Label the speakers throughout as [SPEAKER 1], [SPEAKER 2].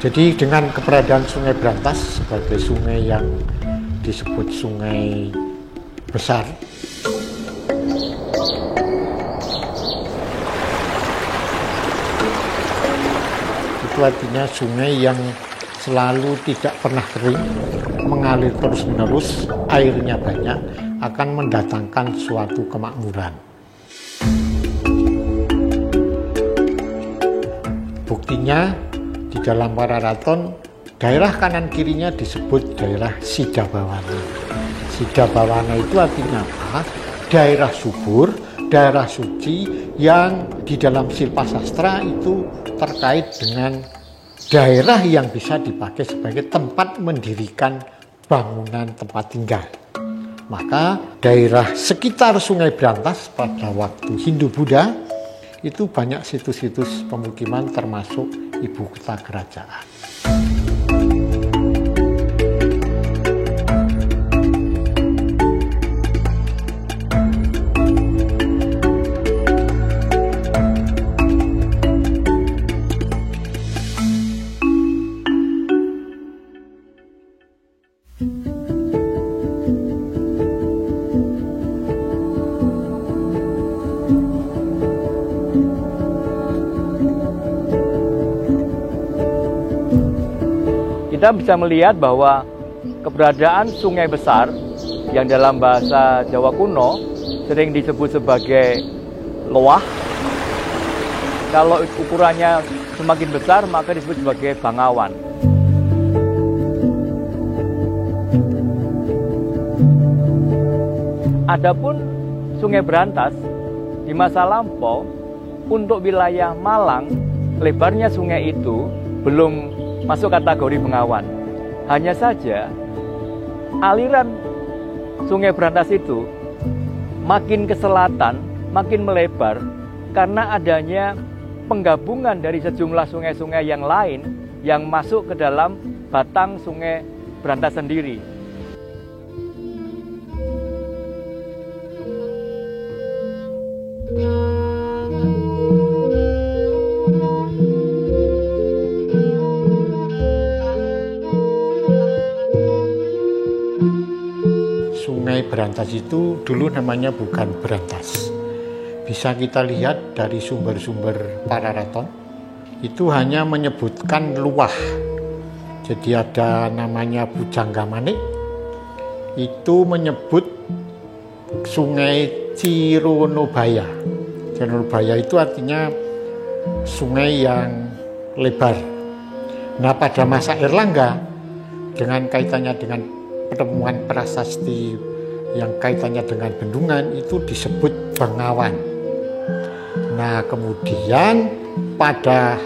[SPEAKER 1] Jadi dengan keberadaan Sungai Brantas sebagai sungai yang disebut sungai besar, itu artinya sungai yang selalu tidak pernah kering, mengalir terus-menerus, airnya banyak, akan mendatangkan suatu kemakmuran. Buktinya di dalam Pararaton, daerah kanan kirinya disebut daerah Sidabawana. Sidabawana itu artinya apa? Daerah subur, daerah suci yang di dalam Silpa Sastra itu terkait dengan daerah yang bisa dipakai sebagai tempat mendirikan bangunan tempat tinggal. Maka daerah sekitar Sungai Brantas pada waktu Hindu-Buddha itu banyak situs-situs pemukiman termasuk ibu kota kerajaan.
[SPEAKER 2] Kita bisa melihat bahwa keberadaan sungai besar yang dalam bahasa Jawa kuno sering disebut sebagai loah. Kalau ukurannya semakin besar maka disebut sebagai bangawan. Adapun Sungai Brantas di masa lampau untuk wilayah Malang, lebarnya sungai itu belum masuk kategori bengawan. Hanya saja aliran Sungai Brantas itu makin ke selatan, makin melebar karena adanya penggabungan dari sejumlah sungai-sungai yang lain yang masuk ke dalam batang Sungai Brantas sendiri.
[SPEAKER 1] Sungai Brantas itu dulu namanya bukan Brantas. Bisa kita lihat dari sumber-sumber Pararaton, itu hanya menyebutkan luah. Jadi ada namanya Bujangga-Manik, itu menyebut Sungai Cironobaya. Cironobaya itu artinya sungai yang lebar. Nah, pada masa Erlangga, dengan kaitannya dengan pertemuan prasasti yang kaitannya dengan bendungan itu disebut Bengawan. Nah, kemudian pada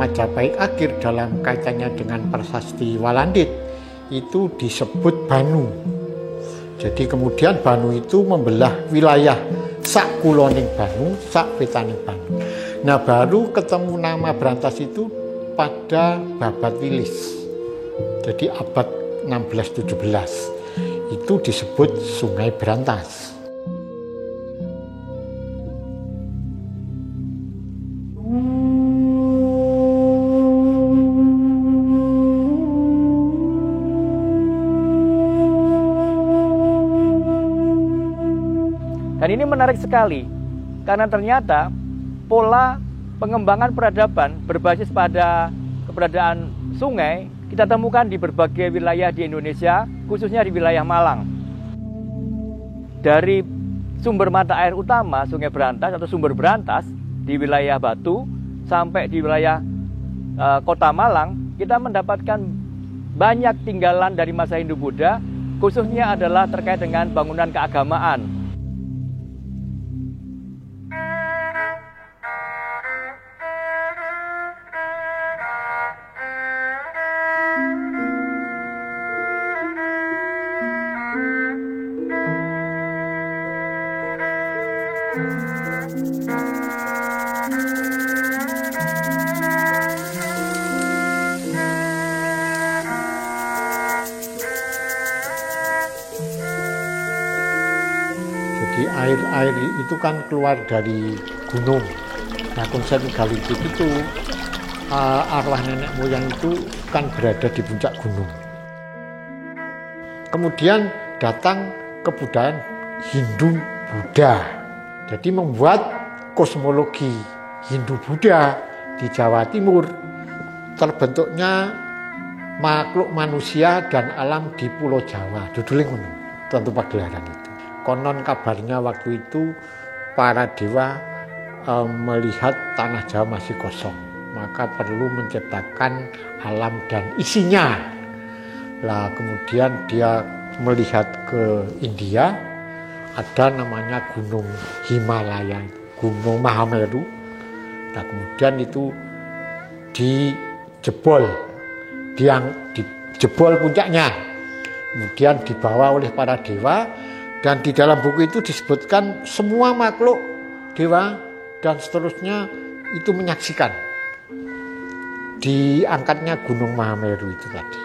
[SPEAKER 1] Majapahit akhir dalam kaitannya dengan prasasti Walandit itu disebut Banu. Jadi kemudian Banu itu membelah wilayah sak kuloning Banu, sak wetaning Banu. Nah, baru ketemu nama Brantas itu pada Babad Wilis. Jadi abad 16-17 itu disebut Sungai Brantas.
[SPEAKER 2] Dan ini menarik sekali karena ternyata pola pengembangan peradaban berbasis pada keberadaan sungai kita temukan di berbagai wilayah di Indonesia, khususnya di wilayah Malang. Dari sumber mata air utama Sungai Brantas atau sumber Brantas di wilayah Batu sampai di wilayah kota Malang, kita mendapatkan banyak tinggalan dari masa Hindu-Buddha, khususnya adalah terkait dengan bangunan keagamaan.
[SPEAKER 1] Jadi air itu kan keluar dari gunung. Nah, konsep megalitik itu arwah nenek moyang itu kan berada di puncak gunung. Kemudian datang kebudayaan Hindu-Buddha. Jadi membuat kosmologi Hindu-Buddha di Jawa Timur. Terbentuknya makhluk manusia dan alam di Pulau Jawa. Judulnya ngono, tentu pagelaran itu. Konon kabarnya waktu itu para dewa melihat tanah Jawa masih kosong, maka perlu menciptakan alam dan isinya. Lah kemudian dia melihat ke India, ada namanya Gunung Himalaya, Gunung Mahameru. Nah kemudian itu dijebol puncaknya, kemudian dibawa oleh para dewa, dan di dalam buku itu disebutkan semua makhluk dewa dan seterusnya itu menyaksikan diangkatnya Gunung Mahameru itu tadi.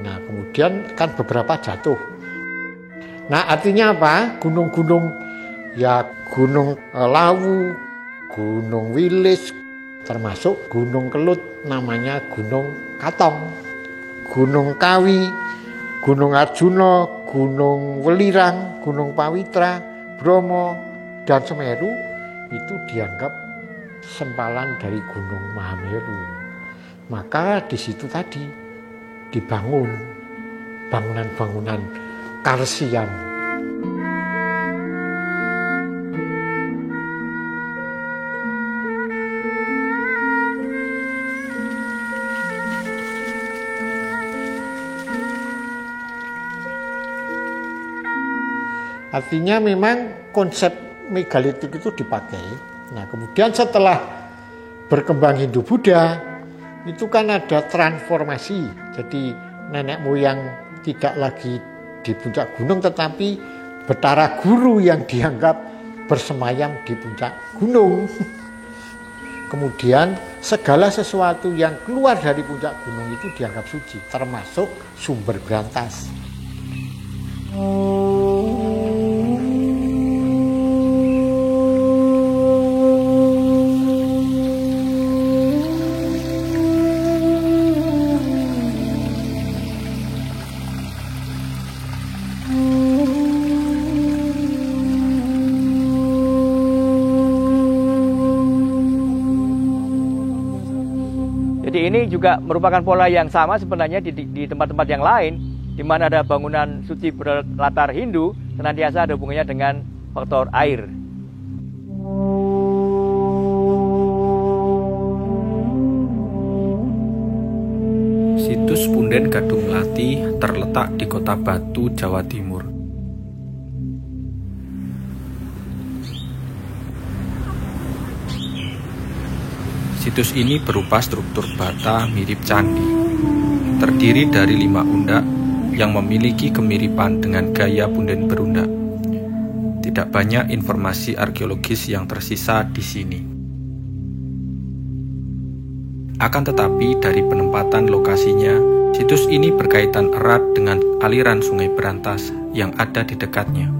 [SPEAKER 1] Nah kemudian kan beberapa jatuh. Nah artinya apa? Gunung-gunung ya Gunung Lawu, Gunung Wilis, termasuk Gunung Kelut namanya Gunung Katong, Gunung Kawi, Gunung Arjuna, Gunung Welirang, Gunung Pawitra, Bromo, dan Semeru itu dianggap sempalan dari Gunung Mahameru. Maka di situ tadi dibangun bangunan-bangunan karsian. Artinya memang konsep megalitik itu dipakai. Nah kemudian setelah berkembang Hindu-Buddha, itu kan ada transformasi. Jadi nenek moyang tidak lagi di puncak gunung, tetapi Betara Guru yang dianggap bersemayam di puncak gunung. Kemudian segala sesuatu yang keluar dari puncak gunung itu dianggap suci, termasuk sumber berantas.
[SPEAKER 2] Jadi ini juga merupakan pola yang sama sebenarnya di tempat-tempat yang lain, di mana ada bangunan suci berlatar Hindu, senantiasa ada hubungannya dengan faktor air.
[SPEAKER 3] Situs Punden Gadung Melati terletak di Kota Batu, Jawa Timur. Situs ini berupa struktur bata mirip candi, terdiri dari 5 undak yang memiliki kemiripan dengan gaya punden berundak. Tidak banyak informasi arkeologis yang tersisa di sini. Akan tetapi dari penempatan lokasinya, situs ini berkaitan erat dengan aliran Sungai Berantas yang ada di dekatnya.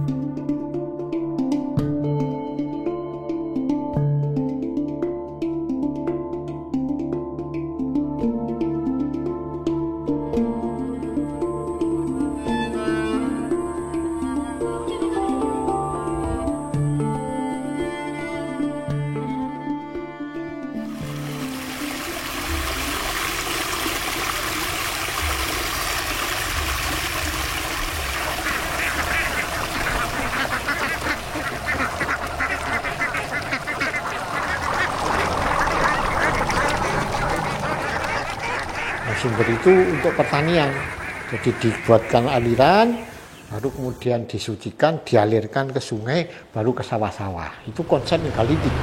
[SPEAKER 1] Sumber itu untuk pertanian, jadi dibuatkan aliran, baru kemudian disucikan, dialirkan ke sungai, baru ke sawah-sawah. Itu konsep megalitik.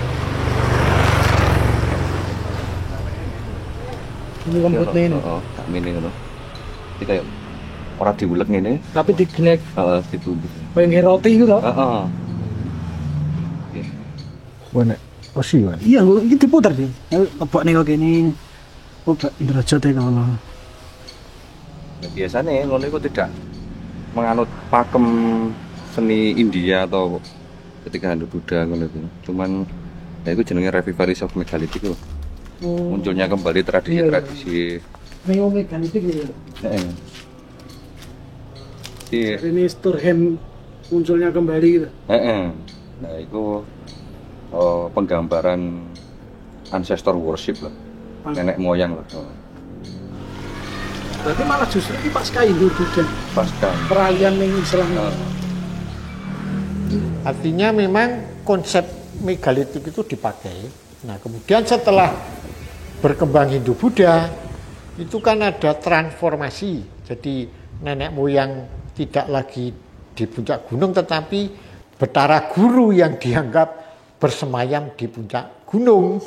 [SPEAKER 4] Ini rambutnya ini.
[SPEAKER 5] Oh, tak mini ngono. Iki kayak ora diulek ngene.
[SPEAKER 4] Tapi digenek.
[SPEAKER 5] Heeh, ditumbuk.
[SPEAKER 4] Kayak roti itu toh?
[SPEAKER 5] Heeh.
[SPEAKER 4] Mana? Oh sih, iya, ini diputar sih. Kebak nih kok ini. Kebak derajat ya kalau.
[SPEAKER 5] Biasanya ngono itu tidak menganut pakem seni India atau ketika Hindu Buddha ngono itu. Cuman ya itu jenenge revivalist of megalitik itu. munculnya kembali tradisi-tradisi.
[SPEAKER 4] Memang megalitik gitu. Ini Stonehenge munculnya kembali gitu.
[SPEAKER 5] Nah itu penggambaran ancestor worship lah, nenek moyang lah.
[SPEAKER 4] Berarti malah justru ini pasca Hindu juga.
[SPEAKER 5] Pasca
[SPEAKER 4] perayaan yang Islam.
[SPEAKER 1] Artinya memang konsep megalitik itu dipakai. Nah kemudian setelah berkembang Hindu Buddha, itu kan ada transformasi. Jadi nenek moyang tidak lagi di puncak gunung, tetapi Betara Guru yang dianggap bersemayam di puncak gunung.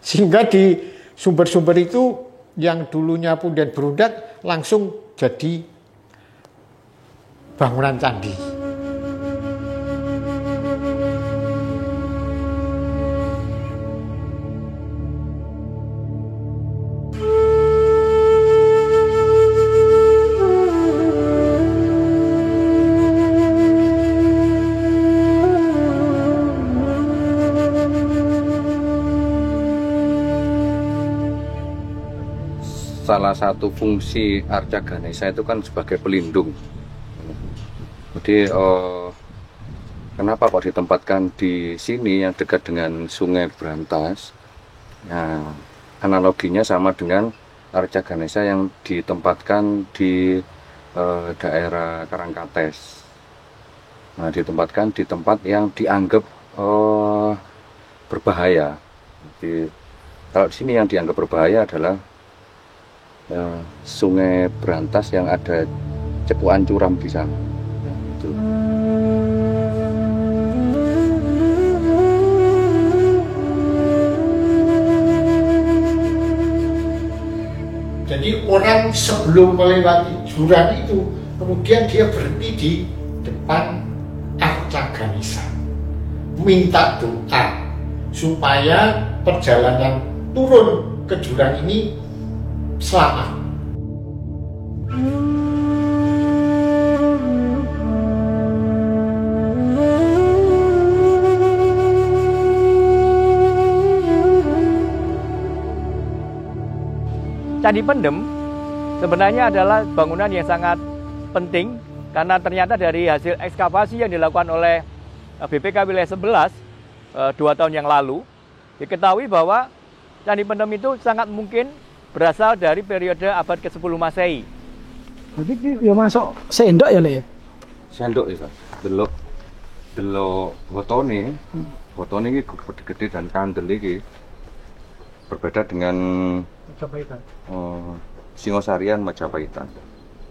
[SPEAKER 1] Sehingga di sumber-sumber itu yang dulunya Punden Berundak langsung jadi bangunan candi.
[SPEAKER 5] Salah satu fungsi Arca Ganesha itu kan sebagai pelindung. Jadi kenapa kok ditempatkan di sini yang dekat dengan Sungai Brantas? Nah, analoginya sama dengan Arca Ganesha yang ditempatkan di daerah Karangkates. Nah, ditempatkan di tempat yang dianggap berbahaya. Jadi, kalau di sini yang dianggap berbahaya adalah Sungai Brantas yang ada cepuan curam di sana. Itu.
[SPEAKER 1] Jadi orang sebelum melewati jurang itu, kemudian dia berhenti di depan Arca Ganesha, minta doa supaya perjalanan turun ke jurang ini selamat.
[SPEAKER 2] Candi Pendem sebenarnya adalah bangunan yang sangat penting karena ternyata dari hasil ekskavasi yang dilakukan oleh BPK Wilayah 11 2 tahun yang lalu diketahui bahwa Candi Pendem itu sangat mungkin berasal dari periode abad ke-10 Masehi.
[SPEAKER 4] Jadi ya masuk sendok ya Le?
[SPEAKER 5] Sendok ya, delok botone ini gede dan kandel ini berbeda dengan Singosarian Majapaitan.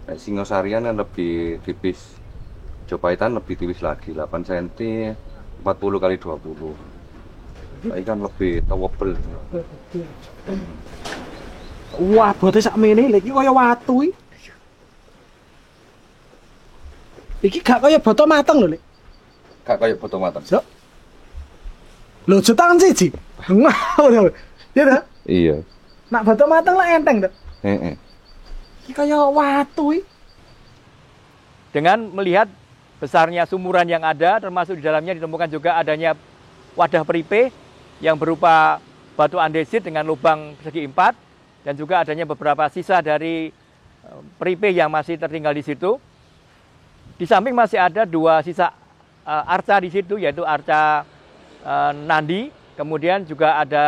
[SPEAKER 5] Nah, Singosarian yang lebih tipis, Majapaitan lebih tipis lagi, 8 cm 40 kali 20. Ini kan lebih towable.
[SPEAKER 4] Wah, bote sakmene iki kaya watu iki. Iki gak kaya boto mateng lho, Lek.
[SPEAKER 5] Gak kaya boto mateng.
[SPEAKER 4] Yo. Lho, jutaan siji. Ngono. Ya ta?
[SPEAKER 5] Iya.
[SPEAKER 4] Nak boto mateng lah enteng, Dok.
[SPEAKER 5] Heeh.
[SPEAKER 4] Iki kaya watu iki.
[SPEAKER 2] Dengan melihat besarnya sumuran yang ada, termasuk di dalamnya ditemukan juga adanya wadah peripe yang berupa batu andesit dengan lubang persegi 4. Dan juga adanya beberapa sisa dari peripe yang masih tertinggal di situ. Di samping masih ada 2 sisa arca di situ, yaitu arca Nandi, kemudian juga ada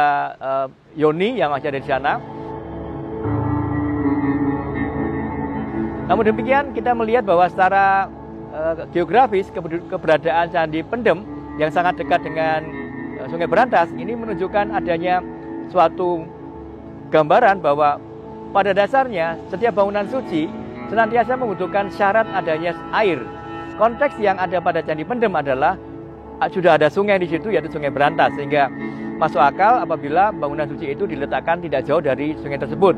[SPEAKER 2] Yoni yang masih ada di sana. Namun demikian kita melihat bahwa secara geografis keberadaan Candi Pendem yang sangat dekat dengan Sungai Brantas ini menunjukkan adanya suatu gambaran bahwa pada dasarnya setiap bangunan suci senantiasa membutuhkan syarat adanya air. Konteks yang ada pada Candi Pendem adalah sudah ada sungai di situ, yaitu Sungai Brantas, sehingga masuk akal apabila bangunan suci itu diletakkan tidak jauh dari sungai tersebut.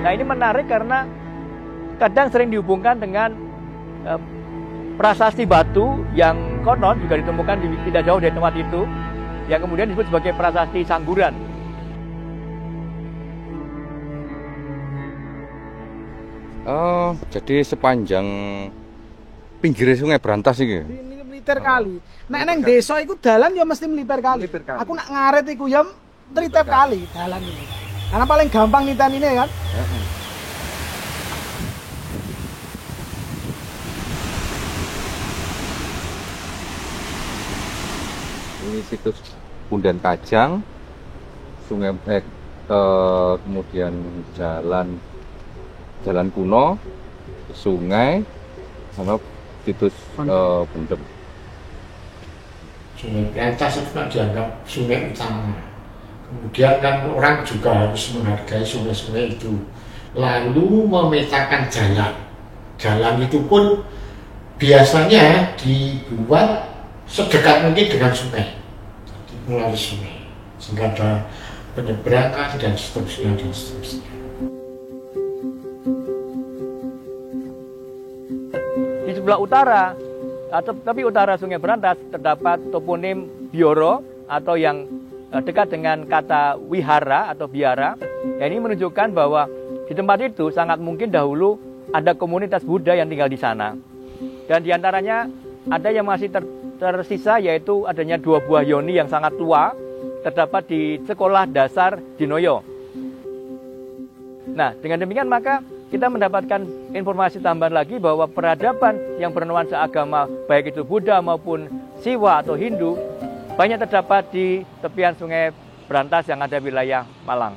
[SPEAKER 2] Nah, ini menarik karena kadang sering dihubungkan dengan prasasti batu yang konon juga ditemukan tidak jauh dari tempat itu, yang kemudian disebut sebagai prasasti Sangguran.
[SPEAKER 5] Oh, jadi sepanjang pinggir Sungai Brantas iki.
[SPEAKER 4] Militer kali. Nek neng desa iku dalan ya mesti militer kali. Aku nak ngaret iku ya militer kali dalan ini. Karena paling gampang nitan ini kan.
[SPEAKER 5] Ini situs Punden Kajang, Sungai kemudian jalan kuno, sungai, sama situs Punden.
[SPEAKER 1] Sungai Brantas itu kan dianggap sungai utama. Kemudian kan orang juga harus menghargai sungai-sungai itu. Lalu memetakan jalan. Jalan itu pun biasanya dibuat sedekat mungkin dengan sungai. Melalui sungai. Sehingga ada penyeberangan dan seterusnya dan seterusnya.
[SPEAKER 2] Di sebelah utara, tapi utara Sungai Brantas terdapat toponim Bioro atau yang dekat dengan kata wihara atau biara. Ya, ini menunjukkan bahwa di tempat itu sangat mungkin dahulu ada komunitas Buddha yang tinggal di sana. Dan diantaranya ada yang masih tersisa, yaitu adanya 2 buah yoni yang sangat tua terdapat di sekolah dasar Dinoyo. Nah, dengan demikian maka kita mendapatkan informasi tambahan lagi bahwa peradaban yang bernuansa agama baik itu Buddha maupun Siwa atau Hindu banyak terdapat di tepian Sungai Brantas yang ada wilayah Malang.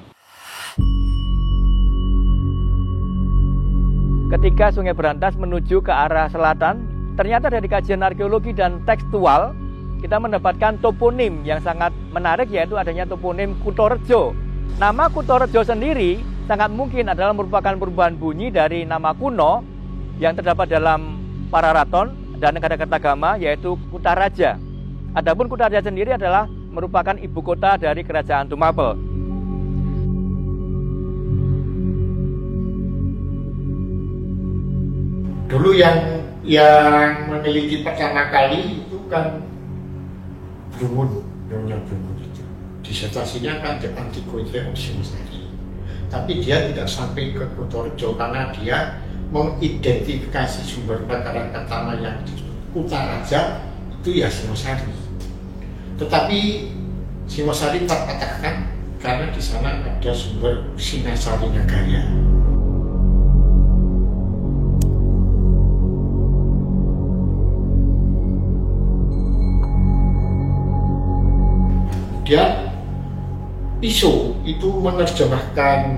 [SPEAKER 2] Ketika Sungai Brantas menuju ke arah selatan, ternyata dari kajian arkeologi dan tekstual, kita mendapatkan toponim yang sangat menarik, yaitu adanya toponim Kutorejo. Nama Kutorejo sendiri sangat mungkin adalah merupakan perubahan bunyi dari nama kuno yang terdapat dalam Pararaton dan negara Kertagama, yaitu Kutaraja. Adapun Kutaraja sendiri adalah merupakan ibu kota dari Kerajaan Tumapel.
[SPEAKER 1] Dulu yang meneliti pertama kali itu kan Brumun, namanya Brumun itu. Disertasinya kan The Antiquity of Singosari. Tapi dia tidak sampai ke Kutorejo karena dia mengidentifikasi sumber perkara pertama yang disebut Kutaraja itu ya Singosari. Tetapi Singosari terpatahkan karena di sana ada sumber Singasari Nagara. Kemudian Piso itu menerjemahkan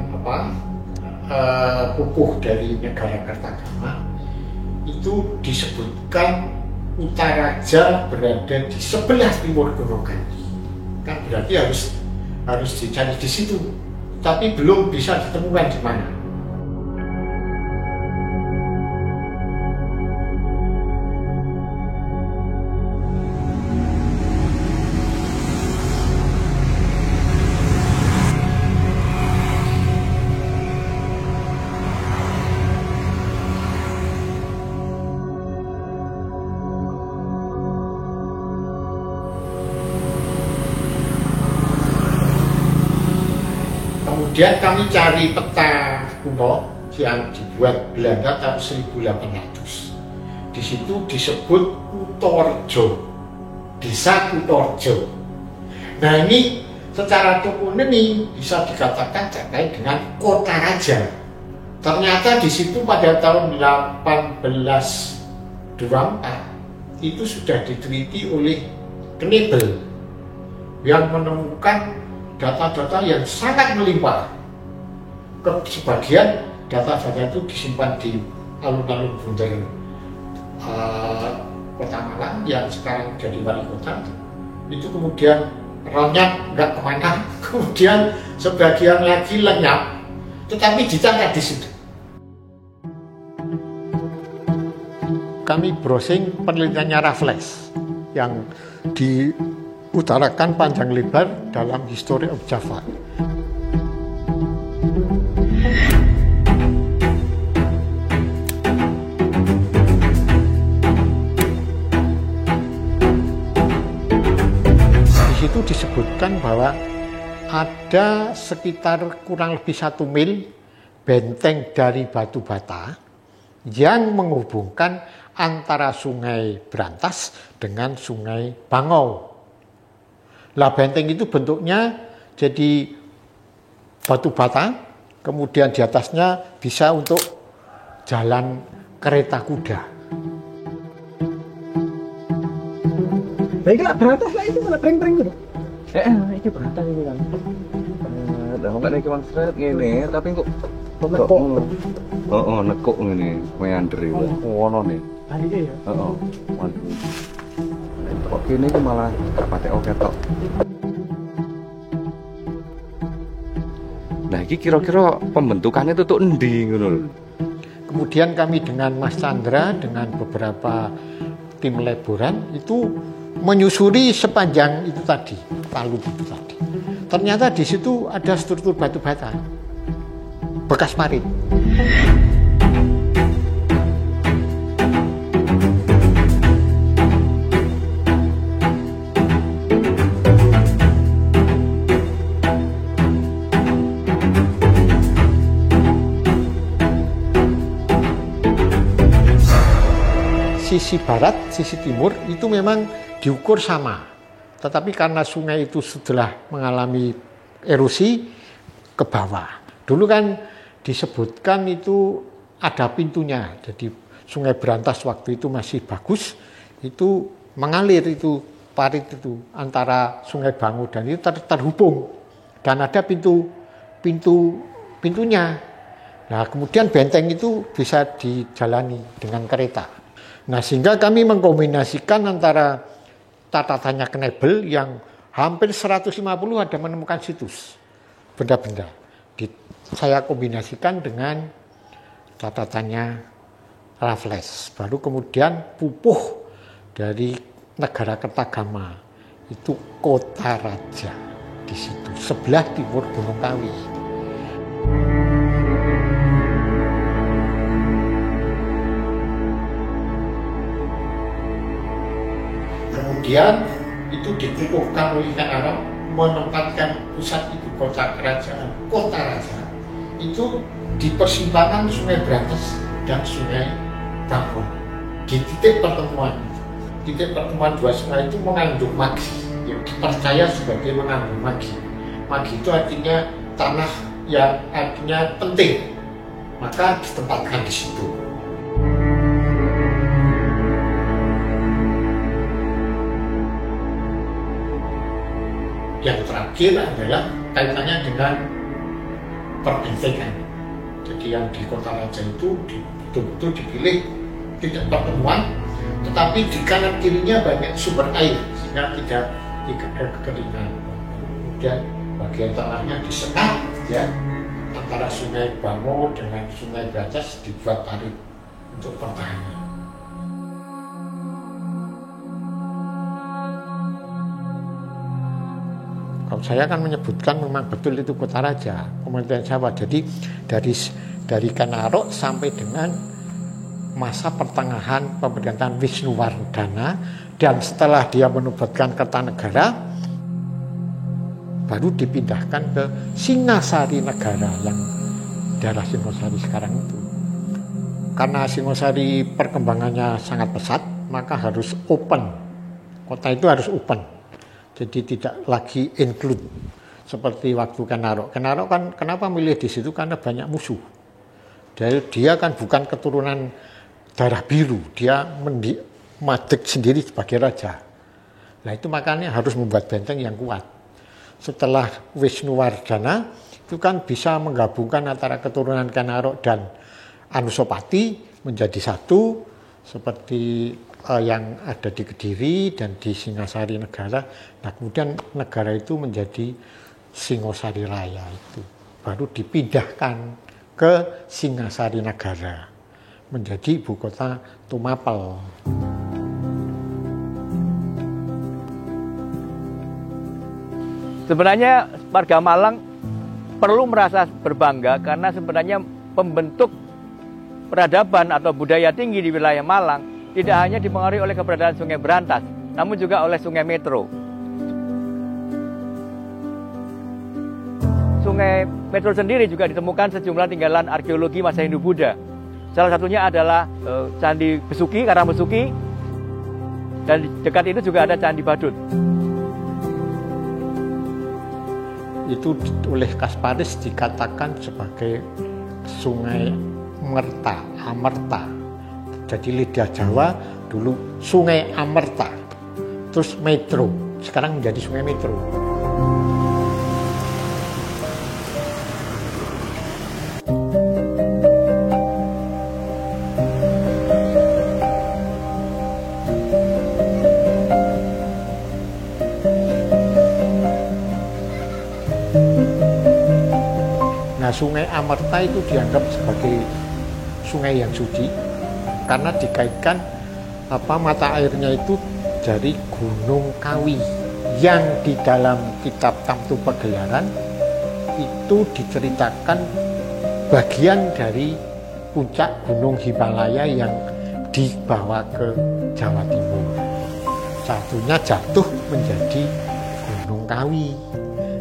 [SPEAKER 1] pupuh dari negara Kertagama. Itu disebutkan Utaraja berada di sebelah timur Gunung Kandi. Kan berarti harus dicari di situ, tapi belum bisa ditemukan di mana. Kemudian kami cari peta kuno yang dibuat Belanda tahun 1800. Di situ disebut Kutorejo, Desa Kutorejo. Nah ini secara toponim bisa dikatakan terkait dengan Kota Raja. Ternyata di situ pada tahun 1824 itu sudah diteliti oleh Knebel yang menemukan data-data yang sangat melimpah. Sebagian data-data itu disimpan di alun-alun Bunder Kota Malang yang sekarang jadi wali kota. Itu kemudian lenyap, nggak kemana. Kemudian sebagian lagi lenyap, tetapi dicatat di situ. Kami browsing penelitiannya Raffles yang diutarakan panjang lebar dalam History of Java. Di situ disebutkan bahwa ada sekitar kurang lebih 1 mil benteng dari batu bata yang menghubungkan antara Sungai Brantas dengan Sungai Bangau. Lah benteng itu bentuknya jadi batu bata, kemudian di atasnya bisa untuk jalan kereta kuda.
[SPEAKER 4] Baiklah, Brantas lah itu malah breng-breng gitu.
[SPEAKER 5] Iki Brantas iki kan. Lah kok nek cuman seret ngene, tapi kok
[SPEAKER 4] Nekuk.
[SPEAKER 5] Nekuk ngene, meander iki. Ono nih.
[SPEAKER 4] Balike ya.
[SPEAKER 5] Heeh. Waduh. Kok kene iki malah gak patek ketok. Nah, iki kira-kira pembentukannya itu tuh endi ngono lho.
[SPEAKER 1] Kemudian kami dengan Mas Chandra, dengan beberapa tim laboran itu menyusuri sepanjang itu tadi, talud itu tadi. Ternyata di situ ada struktur batu bata, bekas parit. Sisi barat, sisi timur itu memang diukur sama. Tetapi karena sungai itu setelah mengalami erosi ke bawah. Dulu kan disebutkan itu ada pintunya. Jadi Sungai Brantas waktu itu masih bagus, itu mengalir itu parit itu antara Sungai Bangau dan itu terhubung. Dan ada pintunya. Nah, kemudian benteng itu bisa dijalani dengan kereta. Nah, sehingga kami mengkombinasikan antara catatannya Knebel yang hampir 150 ada menemukan situs benda-benda. Saya kombinasikan dengan catatannya Raffles. Baru kemudian pupuh dari negara Kertagama itu Kota Raja di situ sebelah timur Gunung Kawi. Kemudian itu dikukuhkan oleh Arab menempatkan pusat ibu kota kerajaan Kota Raja itu di persimpangan Sungai Brantas dan Sungai Bangau di titik pertemuan. Titik pertemuan dua sungai itu mengandung magi, yang dipercaya sebagai mengandung magi. Magi itu artinya tanah yang artinya penting, maka ditempatkan di situ. Yang terakhir adalah kaitannya dengan perbentengan. Jadi yang di Kota Raja itu betul-betul dipilih titik pertemuan, tetapi di kanan kirinya banyak sumber air sehingga tidak ada kekeringan. Kemudian bagian tanahnya disekat, ya, antara Sungai Bangau dengan Sungai Brantas dibuat parit untuk pertahanan. Kalau saya akan menyebutkan memang betul itu Kota Raja, pemerintahan Jawa. Jadi dari Kanarok sampai dengan masa pertengahan pemerintahan Wisnuwardana, dan setelah dia menobatkan Kertanegara, baru dipindahkan ke Singasari Negara yang daerah Singosari sekarang itu. Karena Singosari perkembangannya sangat pesat, maka harus open. Kota itu harus open. Jadi tidak lagi include seperti waktu Kanarok. Kanarok kan kenapa milih di situ karena banyak musuh. Dia kan bukan keturunan darah biru, dia madeg sendiri sebagai raja. Nah itu makanya harus membuat benteng yang kuat. Setelah Wisnuwardana itu kan bisa menggabungkan antara keturunan Kanarok dan Anusapati menjadi satu seperti yang ada di Kediri dan di Singasari Negara. Nah kemudian negara itu menjadi Singosari Raya itu. Baru dipindahkan ke Singasari Negara menjadi ibu kota Tumapel.
[SPEAKER 2] Sebenarnya warga Malang perlu merasa berbangga karena sebenarnya pembentuk peradaban atau budaya tinggi di wilayah Malang tidak hanya dipengaruhi oleh keberadaan Sungai Brantas, namun juga oleh Sungai Metro. Sungai Metro sendiri juga ditemukan sejumlah tinggalan arkeologi masa Hindu-Buddha. Salah satunya adalah Candi Besuki, Karang Besuki, dan di dekat itu juga ada Candi Badut.
[SPEAKER 1] Itu oleh Kasparis dikatakan sebagai Sungai Merta, Amerta. Jadi lidah Jawa dulu Sungai Amerta, terus Metro, sekarang menjadi Sungai Metro. Nah, Sungai Amerta itu dianggap sebagai sungai yang suci karena dikaitkan mata airnya itu dari Gunung Kawi yang di dalam kitab Tamtu Pagelaran itu diceritakan bagian dari puncak Gunung Himalaya yang dibawa ke Jawa Timur. Satunya jatuh menjadi Gunung Kawi,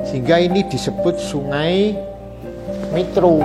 [SPEAKER 1] sehingga ini disebut Sungai Metro.